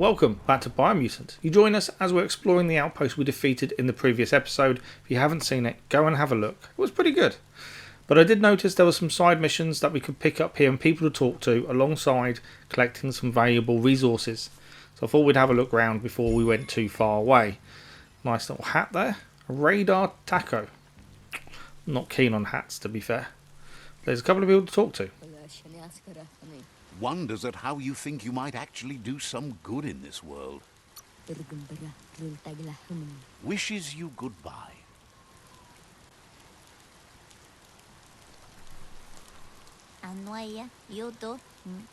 Welcome back to Biomutant. You join us as we're exploring the outpost we defeated in the previous episode. If you haven't seen it, go and have a look. It was pretty good. But I did notice there were some side missions that we could pick up here and people to talk to alongside collecting some valuable resources. So I thought we'd have a look round before we went too far away. Nice little hat there. A radar taco. Not keen on hats, to be fair. There's a couple of people to talk to. Wonders at how you think you might actually do some good in this world. Wishes you goodbye.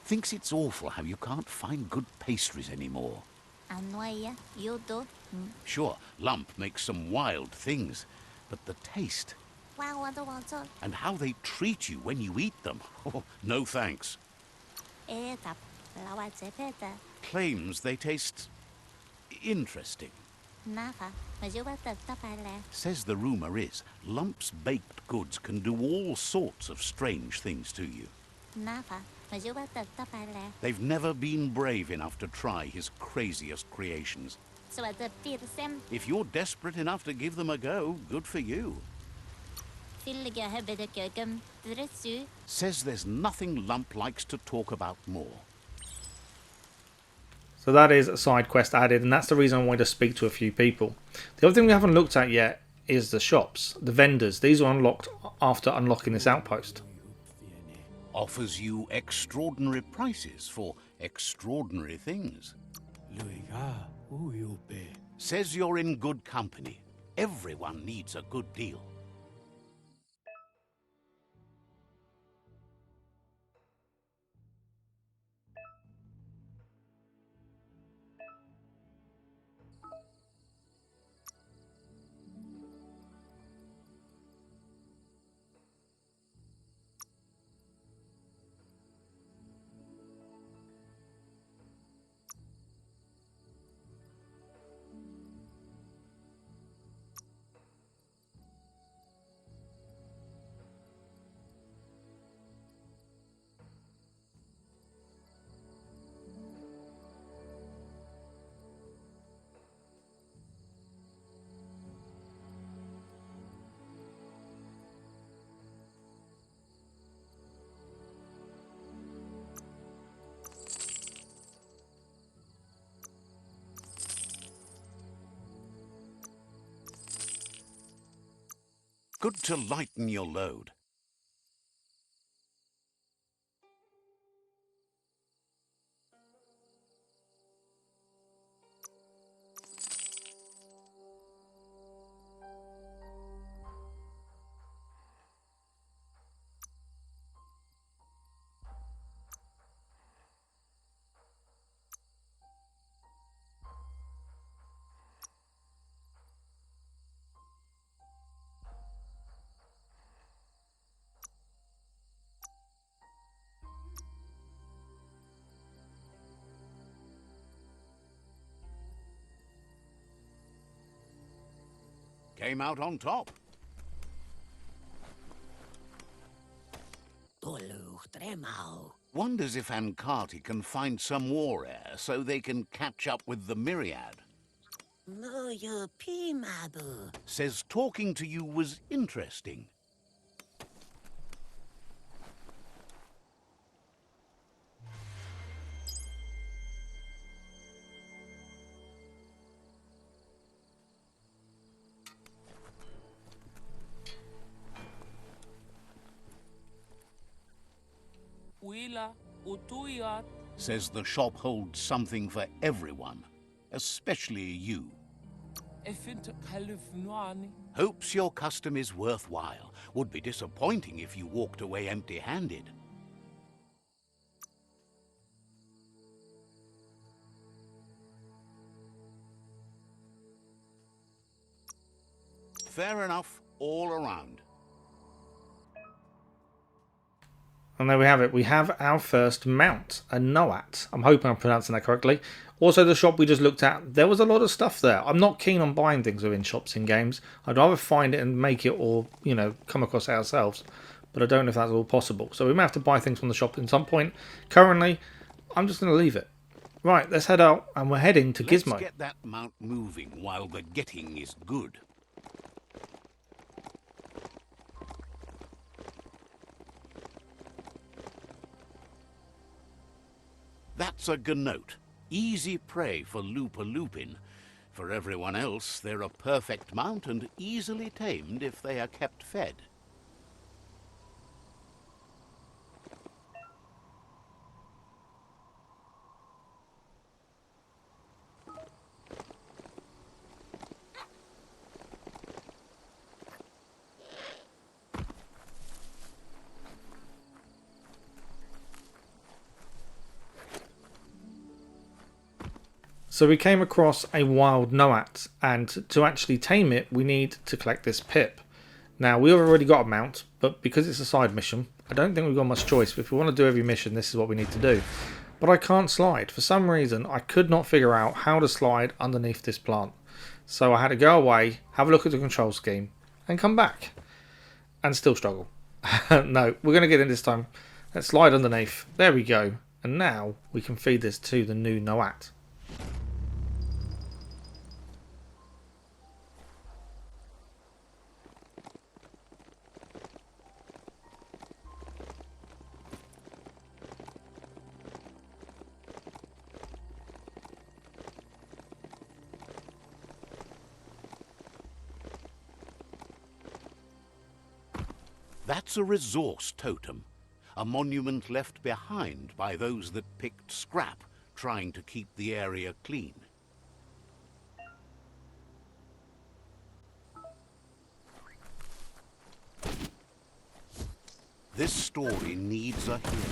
Thinks it's awful how you can't find good pastries anymore. Sure, Lump makes some wild things, but the taste and how they treat you when you eat them. Oh, no thanks. Claims they taste interesting. Says the rumor is Lump's baked goods can do all sorts of strange things to you. They've never been brave enough to try his craziest creations. If you're desperate enough to give them a go, good for you. Says there's nothing Lump likes to talk about more. So that is a side quest added, and that's the reason I wanted to speak to a few people. The other thing we haven't looked at yet is the shops, the vendors. These are unlocked after unlocking this outpost. Offers you extraordinary prices for extraordinary things. Says you're in good company. Everyone needs a good deal. Good to lighten your load. Came out on top. Wonders if Ankati can find some more air so they can catch up with the Myriad. Says talking to you was interesting. Says the shop holds something for everyone, especially you. Hopes your custom is worthwhile. Would be disappointing if you walked away empty-handed. Fair enough all around. And there we have it. We have our first mount, a Gnoat. I'm hoping I'm pronouncing that correctly. Also, the shop we just looked at, there was a lot of stuff there. I'm not keen on buying things within shops in games. I'd rather find it and make it or, come across it ourselves. But I don't know if that's all possible. So we may have to buy things from the shop at some point. Currently, I'm just going to leave it. Right, let's head out, and we're heading to Gizmo. Let's get that mount moving while the getting is good. That's a Gnoat. Easy prey for Lupin. For everyone else, they're a perfect mount and easily tamed if they are kept fed. So we came across a wild Gnoat, and to actually tame it, we need to collect this pip. Now, we've already got a mount, but because it's a side mission, I don't think we've got much choice. If we want to do every mission, this is what we need to do. But I can't slide. For some reason, I could not figure out how to slide underneath this plant. So I had to go away, have a look at the control scheme, and come back. And still struggle. No, we're going to get in this time. Let's slide underneath. There we go. And now we can feed this to the new Gnoat. That's a resource totem, a monument left behind by those that picked scrap, trying to keep the area clean. This story needs a hero.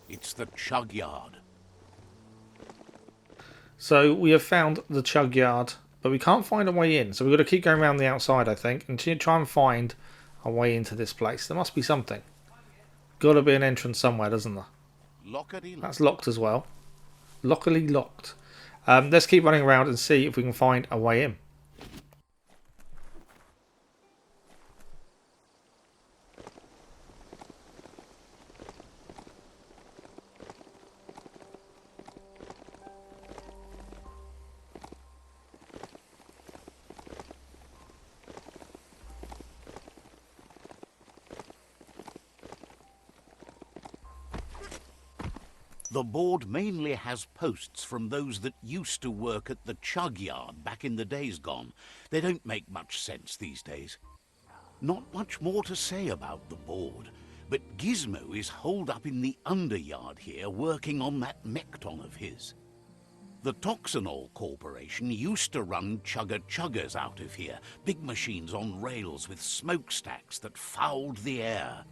It's the Chug Yard. So we have found the Chug Yard, but we can't find a way in. So we've got to keep going around the outside, I think, and try and find a way into this place. There must be something. Got to be an entrance somewhere, doesn't there? That's locked as well. Lockily locked. Let's keep running around and see if we can find a way in. The board mainly has posts from those that used to work at the Chug Yard back in the days gone. They don't make much sense these days. Not much more to say about the board, but Gizmo is holed up in the underyard here working on that Mekton of his. The Toxanol Corporation used to run chuggers out of here, big machines on rails with smokestacks that fouled the air.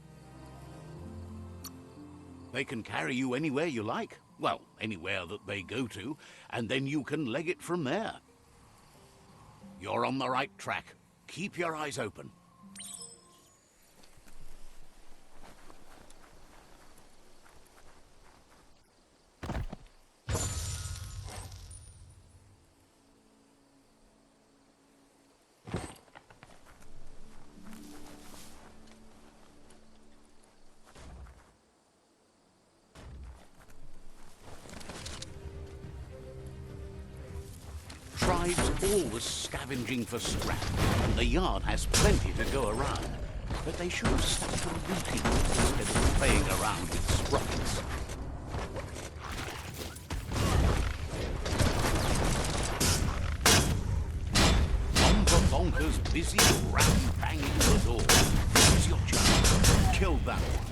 They can carry you anywhere you like. Well, anywhere that they go to, and then you can leg it from there. You're on the right track. Keep your eyes open. Tribe's always scavenging for scrap, and the yard has plenty to go around. But they should have stuck to looting instead of playing around with sprockets. Bompa Bonker's busy ram-banging the door. This is your chance. Kill that one.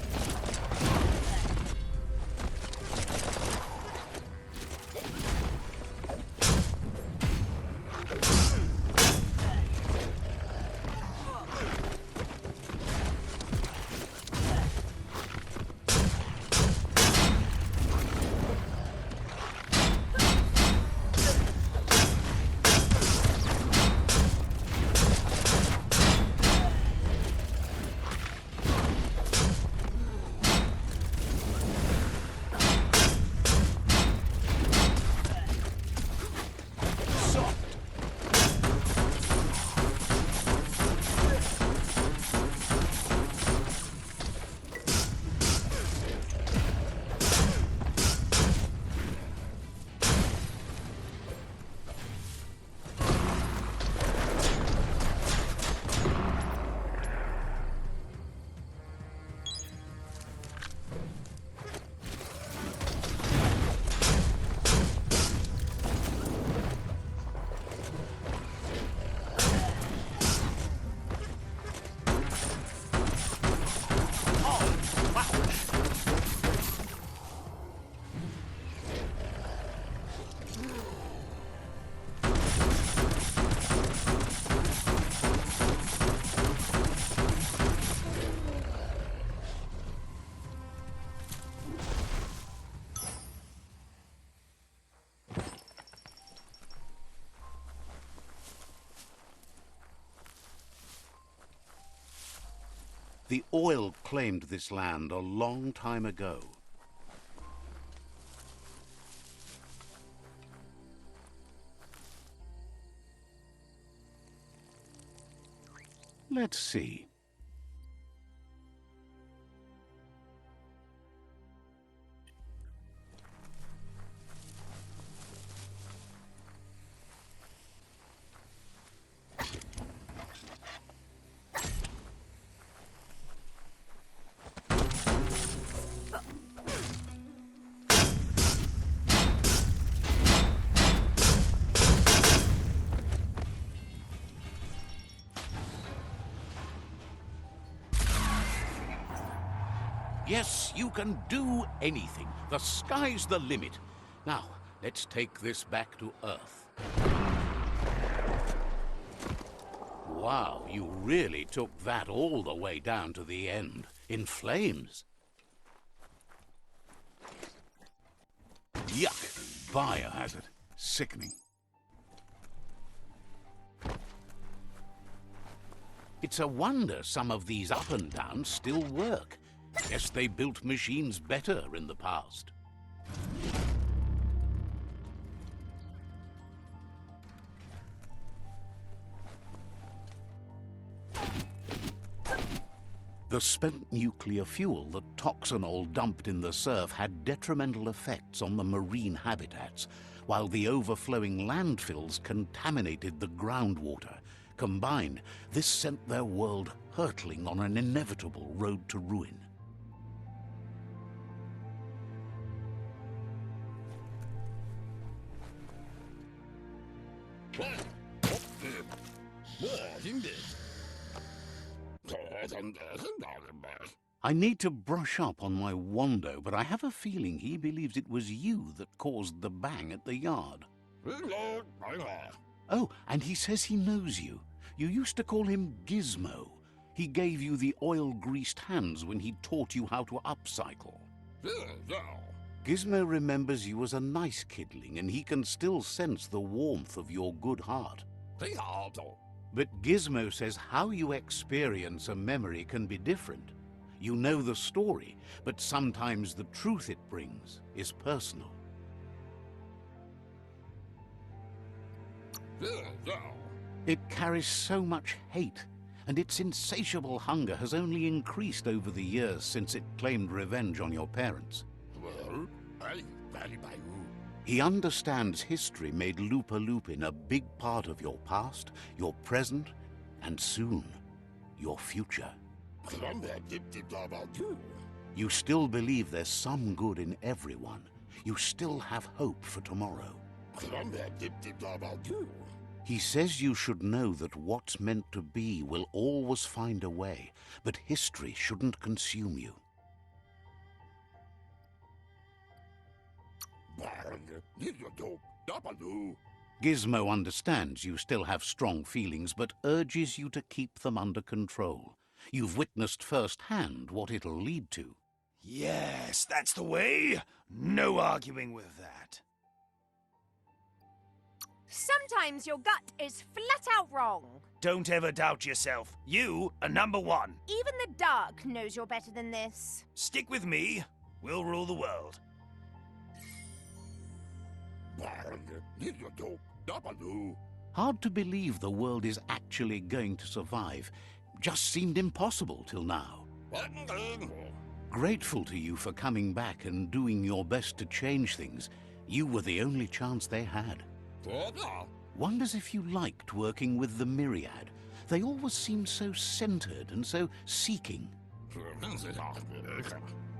The oil claimed this land a long time ago. Let's see. Yes, you can do anything. The sky's the limit. Now, let's take this back to Earth. Wow, you really took that all the way down to the end, in flames. Yuck! Biohazard. Sickening. It's a wonder some of these up and downs still work. Guess they built machines better in the past. The spent nuclear fuel that Toxanol dumped in the surf had detrimental effects on the marine habitats, while the overflowing landfills contaminated the groundwater. Combined, this sent their world hurtling on an inevitable road to ruin. I need to brush up on my Wando, but I have a feeling he believes it was you that caused the bang at the yard. Oh, and he says he knows you. You used to call him Gizmo. He gave you the oil-greased hands when he taught you how to upcycle. Gizmo remembers you as a nice kidling, and he can still sense the warmth of your good heart. But Gizmo says how you experience a memory can be different. You know the story, but sometimes the truth it brings is personal. It carries so much hate, and its insatiable hunger has only increased over the years since it claimed revenge on your parents. He understands history made Lupa Lupin a big part of your past, your present, and soon, your future. You still believe there's some good in everyone. You still have hope for tomorrow. He says you should know that what's meant to be will always find a way, but history shouldn't consume you. Gizmo understands you still have strong feelings, but urges you to keep them under control. You've witnessed firsthand what it'll lead to. Yes, that's the way. No arguing with that. Sometimes your gut is flat out wrong. Don't ever doubt yourself. You are number one. Even the dark knows you're better than this. Stick with me. We'll rule the world. Hard to believe the world is actually going to survive. Just seemed impossible till now. Grateful to you for coming back and doing your best to change things. You were the only chance they had. Wonders if you liked working with the Myriad. They always seemed so centered and so seeking.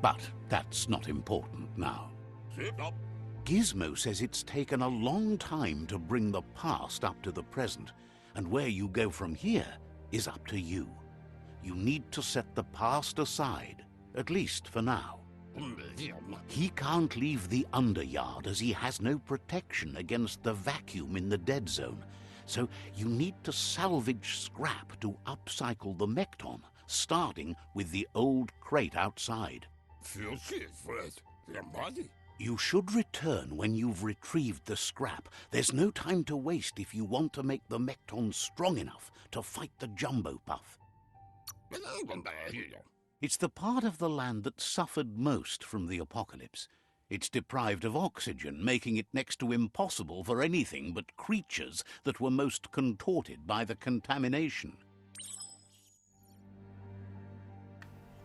But that's not important now. Gizmo says it's taken a long time to bring the past up to the present, and where you go from here is up to you. You need to set the past aside, at least for now. He can't leave the Underyard as he has no protection against the vacuum in the dead zone, so you need to salvage scrap to upcycle the Mekton, starting with the old crate outside. You should return when you've retrieved the scrap. There's no time to waste if you want to make the Mekton strong enough to fight the Jumbo Puff. It's the part of the land that suffered most from the apocalypse. It's deprived of oxygen, making it next to impossible for anything but creatures that were most contorted by the contamination.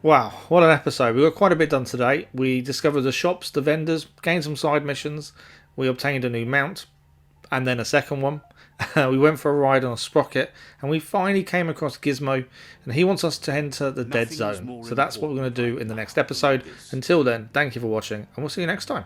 Wow, what an episode. We got quite a bit done today. We discovered the shops, the vendors, gained some side missions. We obtained a new mount, and then a second one. We went for a ride on a Sprocket, and we finally came across Gizmo, and he wants us to enter the dead zone. So that's what we're going to do in the next episode. Until then, thank you for watching, and we'll see you next time.